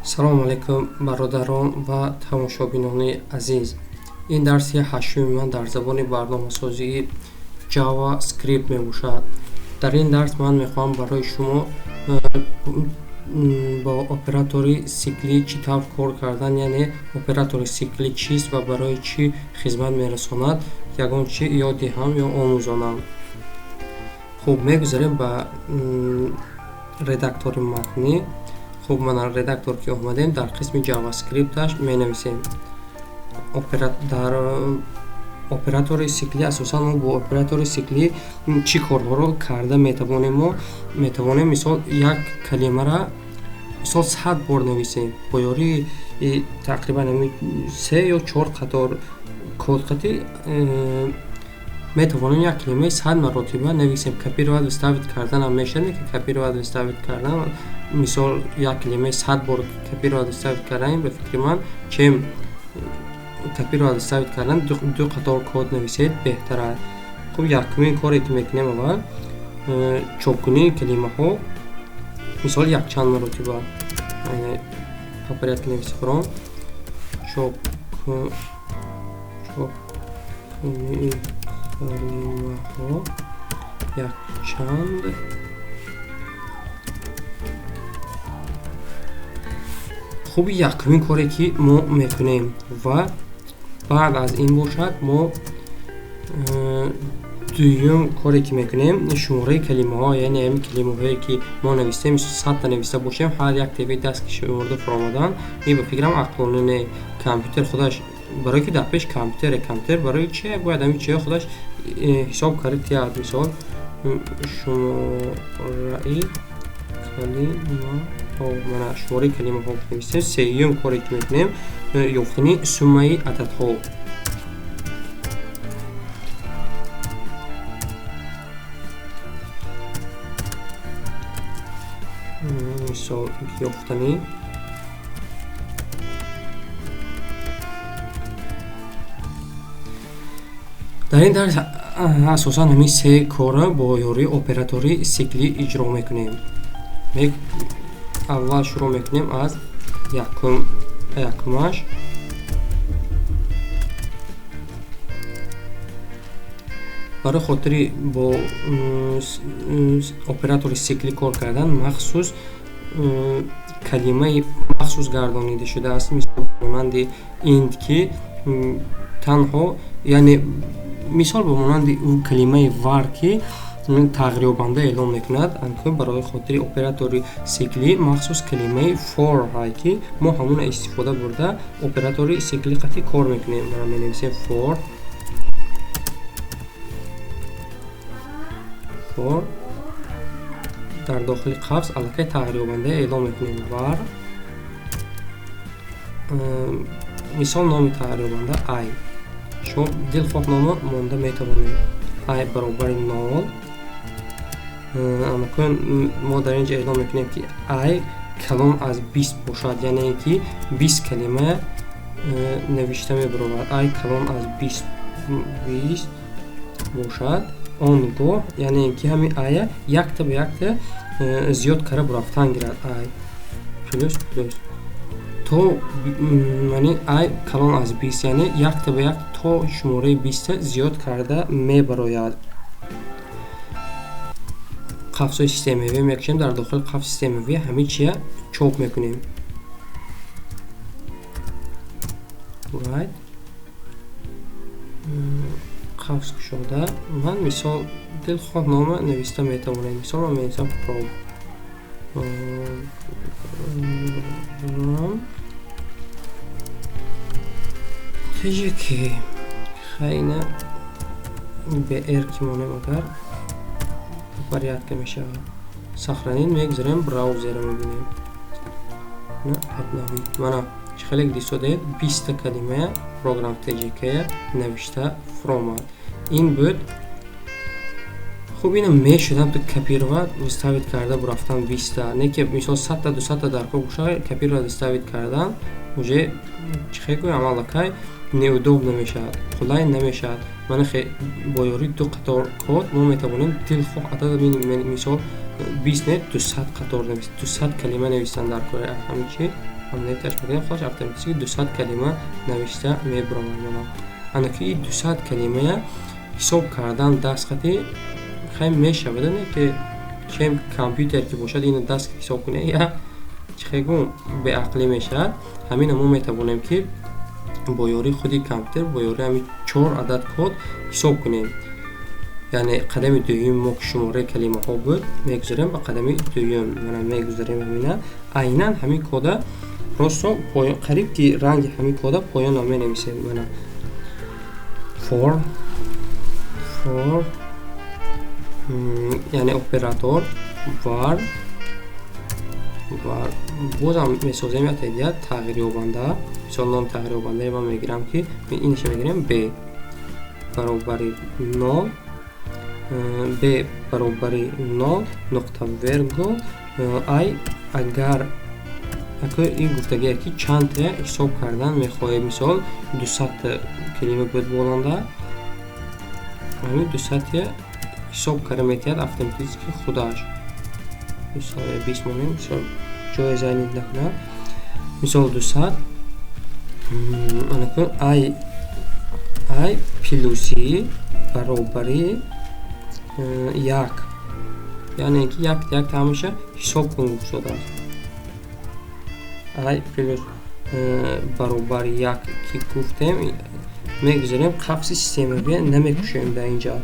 салому алайкум бародарон ва тамошобинони азиз. Ин дарси ҳаштуми ман дар забони барномасозии JavaScript мебошад. Дар ин дарс ман мехоҳам барои шумо бо оператори сиклӣ чӣ тавр кор кардан, яъне оператори сиклӣ чист ва барои чӣ хизмат мерасонад, ягон чӣ ёд диҳам ё омӯзонам. хуб, мегузарем ба редактори матнӣ. хуб, ман редактор ки омадем, дар қисми JavaScript-аш менависем. дар оператори сиклӣ асосан мо бо оператори сиклӣ чӣ корҳоро карда метавонем? Мо метавонем мисол як калимара мисол 100 бор нависем бо ёрии тақрибан 3 ё 4 қатор кодқати метавонем як калимаи 100 маротиба нависем. копировать вставить карданам мешавад ки копировать вставить кардан мисол як калимаи 100 бор копировать вставить кардан ба фикри ман чем копировать вставить кардан ду қатор код нависед беҳтар аст. хуб, якумин коре ки мекунем аввал чопкунии калимаҳо мисол якчанд маротиба по порядку нависем. чопкунии калимаҳо якчанд. хуб, якумин коре ки мо мекунем ва баъд аз ин бошад мо дуюм коре ки мекунем шумораи калимаҳо, яъне ҳамин калимаҳое ки мо навистем мисол 100 та нависта бошем, ҳар як теби даст ки шуморда фуромадан и ба фикрам ақлони не компютер худаш барои ки дар пеш компютер барои чи бояд ҳамин чиҳо худаш ҳисоб кард киад. мисол шумораи калимаҳо навистем. сеюм коре ки мекунем ёфтани суммаи ададҳо. мисол ёфтани дар ин дарс асосан ҳамин се кора бо ёрии оператори сиклӣ иҷро мекунем. аввал шурӯъ мекунем аз якумаш. барои хотири бо оператори сиклӣ кор кардан махсус калимаи махсус гардонида шудааст. мисол монанди инд ки танҳо яъне мисол ба монанди калимаи var ки тағйирёбанда эълон мекунад. барои хотири оператори сиклӣ махсус калимаи for ҳай ки мо ҳамуна истифода бурда оператори сиклӣ қати кор мекунем. мана менависем for дар дохили қавс аллакай тағйирёбанда эълон мекунем var. мисол номи тағйирёбанда i. шумо дилхоҳ нома монда метавонед. i баробари 0. амакун мо дар инҷа эълон мекунем ки i калон аз 20 бошад, яъне ки 20 калима навишта мебаровад. i калон аз 20 бошад. он гоҳ яъне ки ҳамин i якта ба якта зиёд кара бурафтан гирад. i плюс то яъне i калон аз 20 яъне якта ба як то шумораи 20 зиёд карда мебарояд. қавсои системавӣ мекушем. дар дохили қавс системавӣ ҳамин чия чоп мекунем. қавс кушода ман мисол дилхоҳ нома нависта метавонем. мисол ман менависам tjk хайна br ки монем агар порядка мешавад. сохранид мегузарем, браузера мебинем. мана чӣ хеле дисодед 20 калима програм tjk навишта фуромад. ин буд. хуб, ина мешудам ту копировать вставить карда бурафтан 20 не ки мисол 100 та 200 та дар кор боша копировать вставить кардан уже чӣ хеле гӯям аллакай неудобно мешавад, қулай намешавад. мана бо ёрии ду қатор код мо метавонем дилхоҳ адад мисол 20 не 200 қатор навист, 200 калима нависан дар кори ҳамин чӣ ҳамлаи таш мекунем. худаш автоматически 200 калима навишта мебаромадонам. ана ки 200 калимая ҳисоб кардан дастхати хеле мешавад, не ки чем компютер ки бошад ин даст ҳисоб куне я чихегу беақлӣ мешавад. ҳамина мо метавонем ки бо ёри худи компютер, бо ёри ҳамин 4 адад код ҳисоб кунем. яъне қадами дуюм мо ки шумораи калимаҳо буд мегузарем ба қадами дуюм мана мегузарем. ҳамина айнан ҳамин кода росто поён қариб ки ранги ҳамин кода поён менависем. мана for яъне оператор var бозам месозем як тайдия тағйирёбанда. мисол ном тағйирёбандаи ман мегирам ки инеша мегирем b баробари 0 b баробари 0 нуқта вергул ай агар ин гуфтагие ки чандта ҳисоб кардан мехоҳем. мисол 200 калима буд боланда ҳамин 200 ҳисоб карда метиҳад автоматически худаш. мисол 20 монем мисол ҷои зайнид накунад. мисол 200 анакун ай плюси баробари 1 яъне ки як ҳамеша ҳисоб кун гуфтодааст. ай плюс баробари 1 ки гуфтем мегузарем қавси системавӣ намекушоем. дар инҷа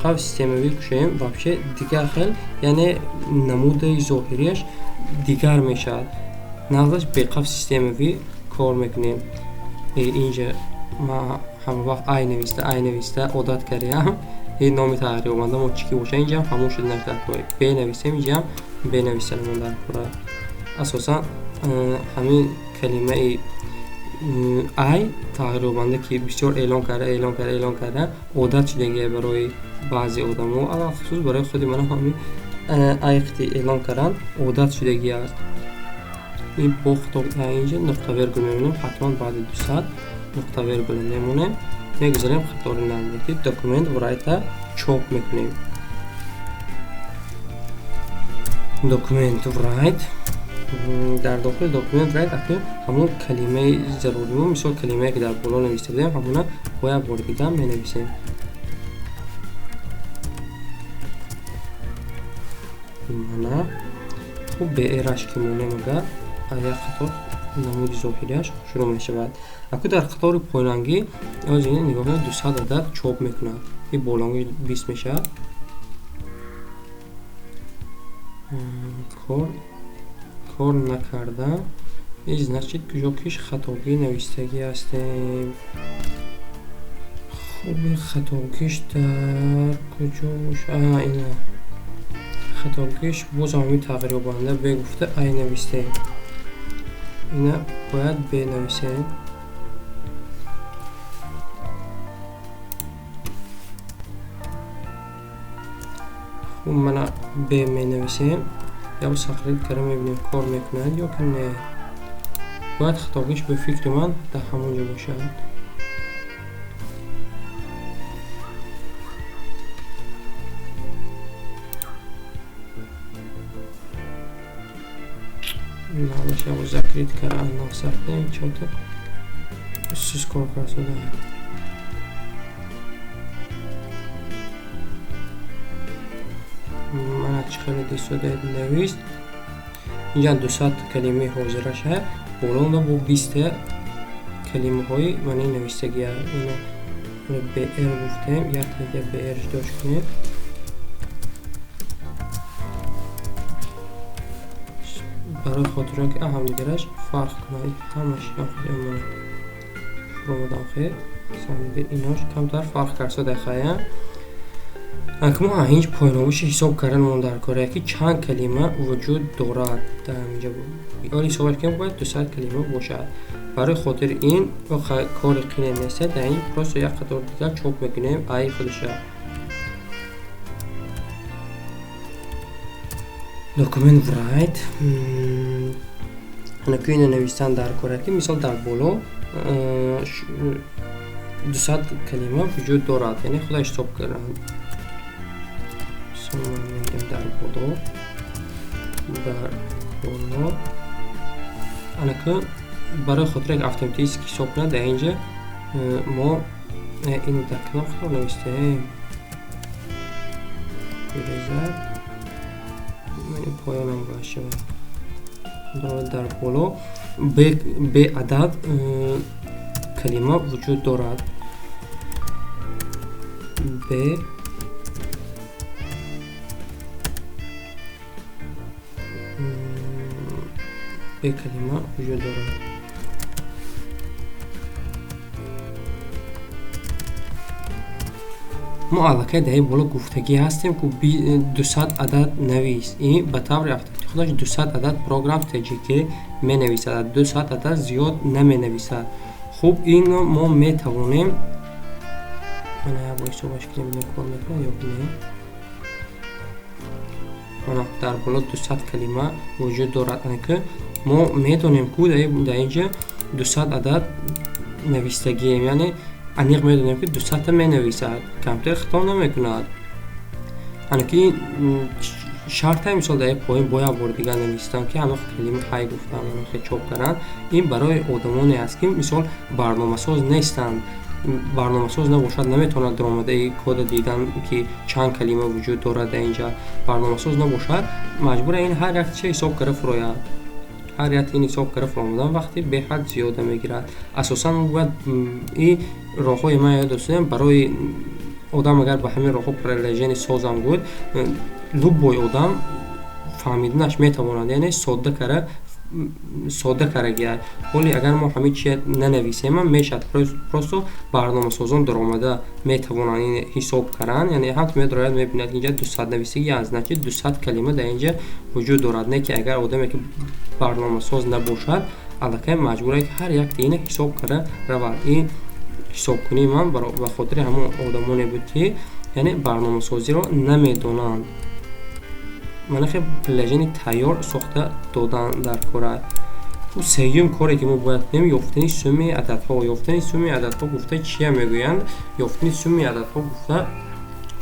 қавси системавӣ кушоем вообще дигар хел яъне намудаи зоҳирияш дигар мешавад. нағзаш беқавси системавӣ кор мекунем. инҷа ман ҳама вақт ай нависта одат кардам. ин номи тағйирёбанда мо чӣ ки боша инҷам ҳамон шуд дар кора б нависем. инҷам б навистанамон дар кора. асосан ҳамин калимаи ай тағйирёбанда ки бисёр эълон карда одат шудагия барои баъзе одамо, алахусус барои худи ман ҳамин ай қити эълон кардан одат шудагӣ аст. ин бо хитоб инҷа нуқта вергул мемонем. ҳатман баъди 200 нуқта вергул мемонем. мегузарем қатори намбати документ врайта чоп мекунем. документ врайт дар дохили документ врайт акин ҳамон калимаи заруримо мисол калимае ки дар боло нависта будем ҳамона бо як бори дига менависем. мана хуб бераш ки монем агар як қатор намуди зоҳирияш шурӯъ мешавад. акун дар қатори пойлангӣ оз ин нигоҳ 200 адад чоп мекунад. ин болангӣ 20 мешавад. кор накарда ин значит куҷо киш хатогӣ навистагӣ ҳастем. хуб хатогиш дар куҷо боша? ина хатогиш бозам ҳамин тағйирёбанда бегуфта ай навистем. ина бояд б нависем. хуб мана б менависем. яб сақрит кара мебинем кор мекунад ё ки не. бояд хатогиш ба фикри ман дар ҳамон ҷо бошад. яб закрит кара насахтем чото сиз кор карсода. мана чӣ хеле дистода навист. инҷа 200 калимаи ҳозираша болонда бо 20 калимаҳои мани навистагия. ина бр гуфтем як тайга брш дошт кунем. барои хотирон ки ҳамдигараш фарқ кунад ҳамаш фуромадан хел самдир инош камтар фарқ карсода хая. акмо ҳинҷ пойномуши ҳисоб карданмон дар кора ки чанд калима вуҷуд дорад дар инҷа. оли ҳисобаш кем бояд 200 калима бошад. барои хотири ин кори қине нест. дар ин просто як қатор дигар чоп мекунем ай худша. документ врайт анаку ина навистан дар кора ки мисол дар боло 200 калима вуҷуд дорад, яъне худаш ҳисоб кардан. дар боло анака барои хотире ки автоматически ҳисоб кунад дар инҷа мо ин дар канор худро навистаем резад мани поёнам бояд шавад дар боло бе адад калима вуҷуд дорад бе калима вуҷуд дорад мо аллакай дар ин боло гуфтагӣ ҳастем ки 200 адад навис ин ба таври автоматии худаш 200 адад програм TJK менависад 200 адад зиёд наменависад. хуб инро мо метавонем дар боло 200 калима вуҷуд дорад ки мо медонем ки дар инҷа 200 адад навистагием яъне аниқ медонем ки 200 та менависад компютер хато намекунад анаки шартай мисол дар поин бо як бор дигар навистам ки ҳамон калима ҳай гуфтам ҳамон чоп кардам ин барои одамоне аст ки мисол барномасоз нестанд барномасоз набошад наметавонад даромадаи кода дидан ки чанд калима вуҷуд дорад дар инҷа барномасоз набошад маҷбура ин ҳар як чиз ҳисоб карда фурояд ҳар як ин ҳисоб карда фуромадан вақти беҳад зиёда мегирад асосан бояд ин роҳҳои ман ёд достем барои одам агар ба ҳамин роҳҳо приложение созам гуд любой одам фаҳмиданаш метавонад яъне содда кара гияд ҳоле агар мо ҳамин чиз нанависем мешад просто барномасозон даромада метавонанд ин ҳисоб кардан яъне ҳам медорояд мебинад инҷа 200 нависагӣ аст значит 200 калима дар инҷа вуҷуд дорад не ки агар одаме ки барномасоз набошад аллакай маҷбурае ки ҳар як тиина ҳисоб карда равад ин ҳисобкунии ман ба хотири ҳамон одамоне буд ки яъне барномасозиро намедонанд мана хеле приложение тайёр сохта додан дар кора сеюм коре ки мо бояд кунем ёфтани сумми ададҳо гуфта чия мегӯянд ёфтани сумми ададҳо гуфта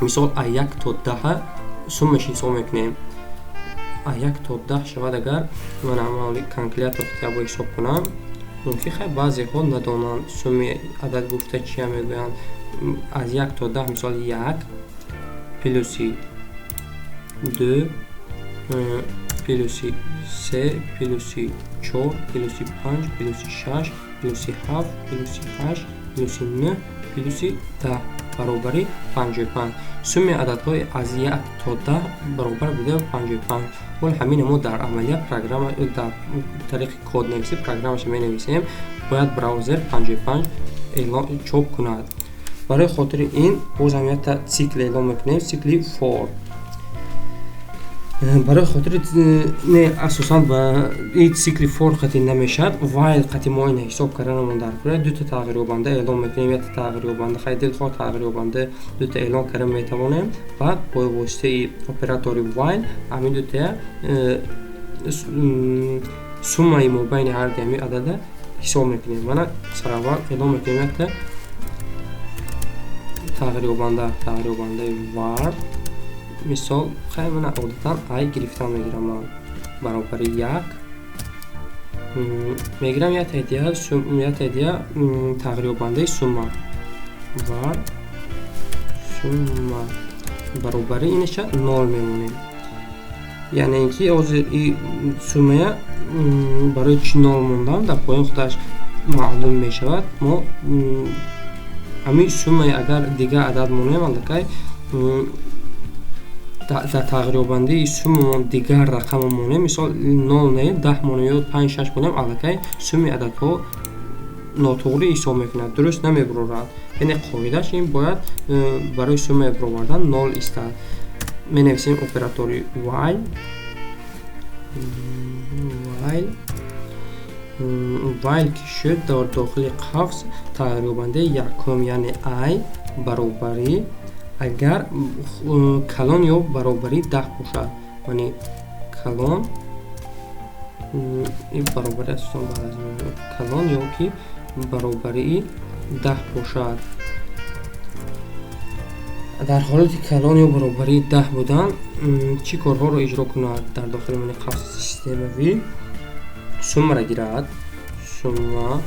мисол а 1 то 10 суммаш ҳисоб мекунем а 1 то 10 шавад агар ман амали калькулятор хитобо ҳисоб кунам мумкин хай баъзеҳо надонанд сумми адад гуфта чия мегӯянд аз 1 то 10 мисол 1 плюси 2 плюси 3 плюси 4 плюси 5 плюси 6 плюси 7 плюси 8 плюси 9 плюси 10 баробари 55 сумми ададҳои аз 1 то 10 баробар буда 55 ҳол ҳамин мо дар амалия программа дар тариқи коднависӣ программаша менависем бояд браузер 55 эълон чоп кунад барои хотири ин бозам якта цикл эълон мекунем цикли for барои хотири не асосан ба ин цикли for қати намешад while қати мо ина ҳисоб карданамон дар кора дута тағйирёбанда эълон мекунем якта тағйирёбанда хай дилхоҳ тағйирёбанда дута эълон карда метавонем баъд бо воситаи оператори while ҳамин дутая суммаи мобайни ҳар дами адада ҳисоб мекунем мана сараввал эълон мекунем якта тағйирёбандаи var мисол хай мана одатан ай гирифтан мегирам ман баробари 1 мегирам якта дигар тағйирёбандаи сумма var сумма баробари инаша 0 мемонем яъне ин ки ҳозир ин суммая барои чӣ 0 мондан дар поин худаш маълум мешавад мо ҳамин суммаи агар дигар адад монем аллакай дар тағйирёбандаи суммамон дигар рақамон монем мисол 0 не 10 монем ё 5-6 монем аллакай сумми ададҳо нотуғри ҳисоб мекунад дуруст намебурорад яъне қоидаш ин бояд барои суммаи баровардан 0 истад менависем оператори while ки шуд дар дохили қавс тағйирёбандаи якум яъне ай баробари агар калон ё баробари 10 бошад яъне калон ин баробари асосан калон ё ки баробари 10 бошад дар ҳолати калон ё баробари 10 будан чӣ корҳоро иҷро кунад дар дохили мани қавси системавӣ суммаро гирад, сумма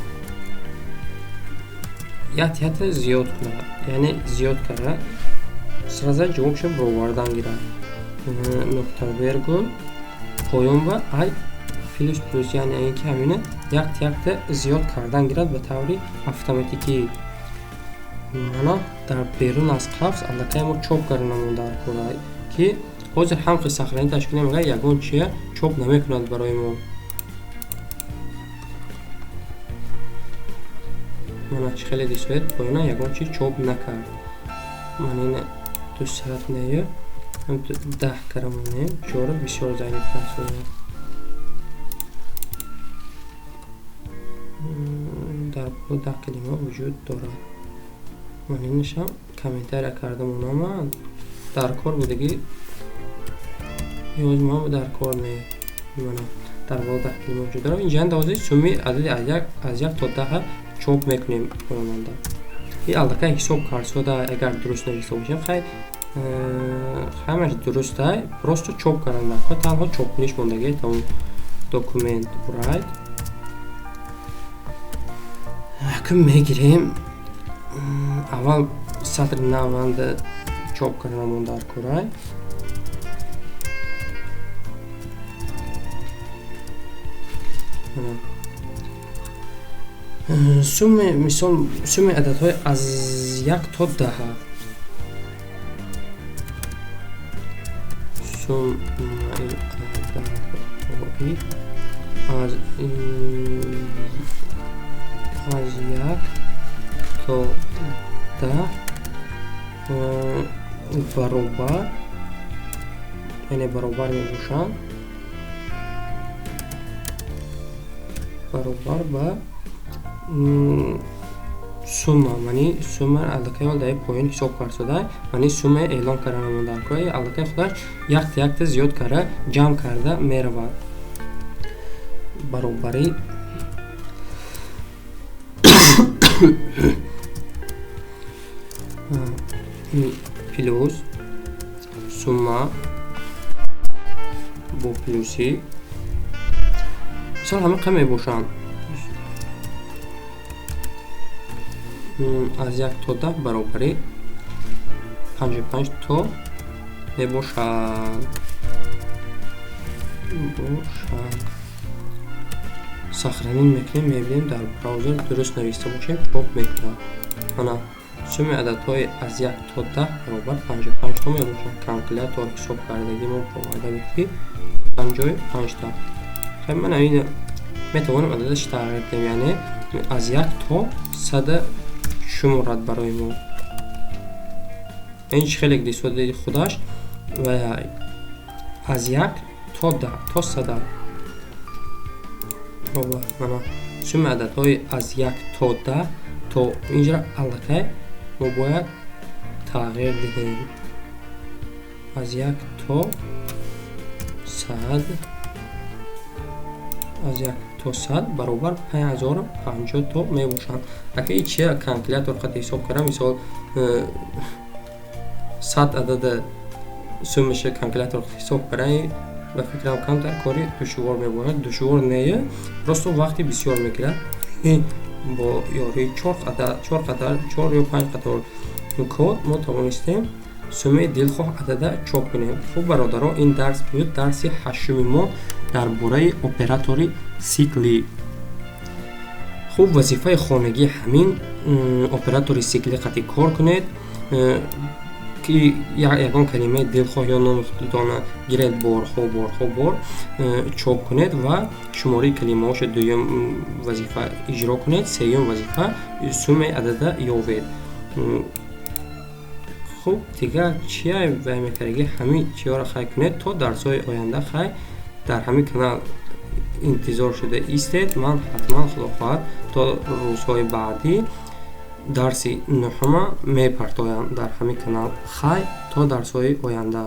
яъне зиёд кунад, яъне зиёд кара сразу ҷавобшо баровардан гирад. Нуқта вергул поён ба ай плюс плюс, яъне ин ки ҳамина якта зиёд кардан гирад ба таври автоматикӣ. мана дар берун аз қавс аллакай мо чоп карданамон дар кора ки ҳозир ҳам қиссахранӣ ташкил намекунад, ягон чия чоп намекунад барои мо. мана чи хеле дисоед поёна ягон чи чоп накард. мана ина 200 нею 10 карамонем чора бисёр заиф аст. дар бо 10 калима вуҷуд дорад. ман инашам комментария кардам онама дар кор будагӣ ёз мо дар кор не. мана дар бо 10 калима вуҷуд дорад. инҷа андози сумми адади аз 1 то 10 чоп мекунем ронанда. ин аллакай ҳисоб карсода агар дуруст нависта бошем хай ҳамаш дурустай, просто чоп кардан дар танҳо чопкуниш мондагӣ та он документ бурайт. акум мегирем аввал сатри наванда чоп карданамон дар корай. сумме мисол сумми ададҳои аз 1 то 10. суммаи ададҳои аз 1 то 10 баробар, яъне баробар мебошанд баробар ба сумма. мани сумма аллакай дар поён ҳисоб карсода мани сумма эълон карданамон дар кори аллакай худаш якта зиёд кара ҷамъ карда меравад. баробари плюс сумма бо плюси мисол ҳама қа мебошанд. аз 1 то 10 баробари 55 то мебошад. сохранин мекунем, мебинем дар браузер дуруст нависта бошем чоп мекунад. ана сумми ададҳои аз 1 то 10 баробар 55 то мебошад. калкулятор ҳисоб кардагӣ мо оварда битӣ 55 та. хай ман ин метавонам ададаш тағйир кунем, яъне аз 1 то 100 шуморад барои мо. ин хеле дисодаи худаш ва аз 1 то 10 то 100. мана сумми ададҳои аз 1 то 10 то инҷа аллакай мо бояд тағйир диҳем. аз 1 то 100 аз 1 то 100 баробар 5050 то мебошанд. акай чия калкулятор хат ҳисоб кардам, мисол 100 адада суммаша калкулятор ҳисоб кардам ба фикрам камтар кори душвор мебошад. душвор не, просто вақти бисёр мегирад. бо ёрии 4 ё 5 қатор код мо тавонистем суммаи дилхоҳ адада чоп кунем. хуб бародаро, ин дарс буд дарси 8 мо дар бораи оператори сикли. хуб вазифаи хонагӣ ҳамин оператори сикли қати кор кунед ки ягон калимаи дилхоҳ ё номухдона гиред борҳо чоп кунед ва шумораи калимаҳоша дуюм вазифа иҷро кунед, сеюм вазифа суммаи адада ёвед. хуб дигар чия вай мекардагӣ ҳамин чиёро хай кунед. то дарсҳои оянда хай дар ҳамин канал интизор шуда истед. ман ҳатман худохоҳад то рӯзҳои баъдӣ дарси 9 мепартоям дар ҳамин канал. хай то дарсҳои оянда.